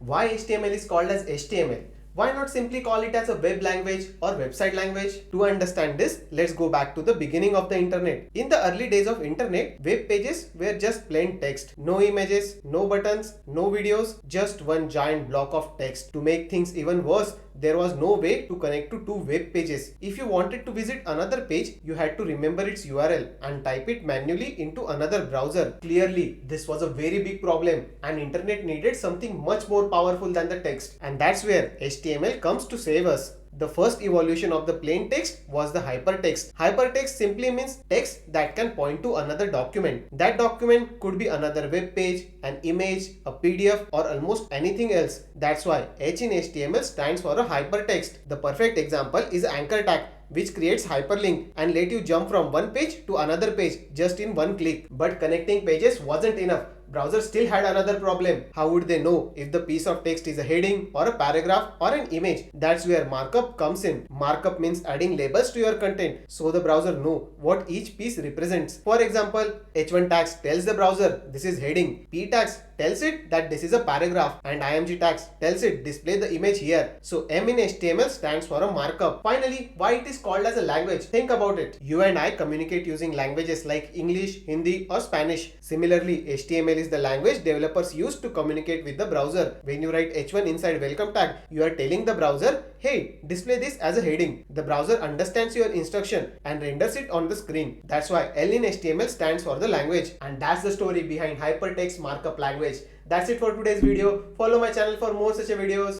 Why HTML is called as HTML? Why not simply call it as a web language or website language? To understand this, let's go back to the beginning of the internet. In the early days of internet, web pages were just plain text. No images, no buttons, no videos, just one giant block of text. To make things even worse, there was no way to connect to two web pages. If you wanted to visit another page, you had to remember its URL and type it manually into another browser. Clearly, this was a very big problem and internet needed something much more powerful than the text. And that's where HTML comes to save us. The first evolution of the plain text was the hypertext. Hypertext simply means text that can point to another document. That document could be another web page, an image, a PDF, or almost anything else. That's why H in HTML stands for a hypertext. The perfect example is anchor tag, which creates hyperlink and let you jump from one page to another page just in one click. But connecting pages wasn't enough. Browser still had another problem. How would they know if the piece of text is a heading or a paragraph or an image? That's where markup comes in. Markup means adding labels to your content so the browser know what each piece represents. For example, H1 tags tells the browser this is heading, P tags tells it that this is a paragraph, and IMG tags tells it display the image here. So M in HTML stands for a markup. Finally, why it is called as a language? Think about it. You and I communicate using languages like English, Hindi, or Spanish. Similarly, HTML is the language developers use to communicate with the browser. When you write H1 inside welcome tag, you are telling the browser, hey, display this as a heading. The browser understands your instruction and renders it on the screen. That's why L in HTML stands for the language. And that's the story behind Hypertext Markup Language. That's it for today's video. Follow my channel for more such videos.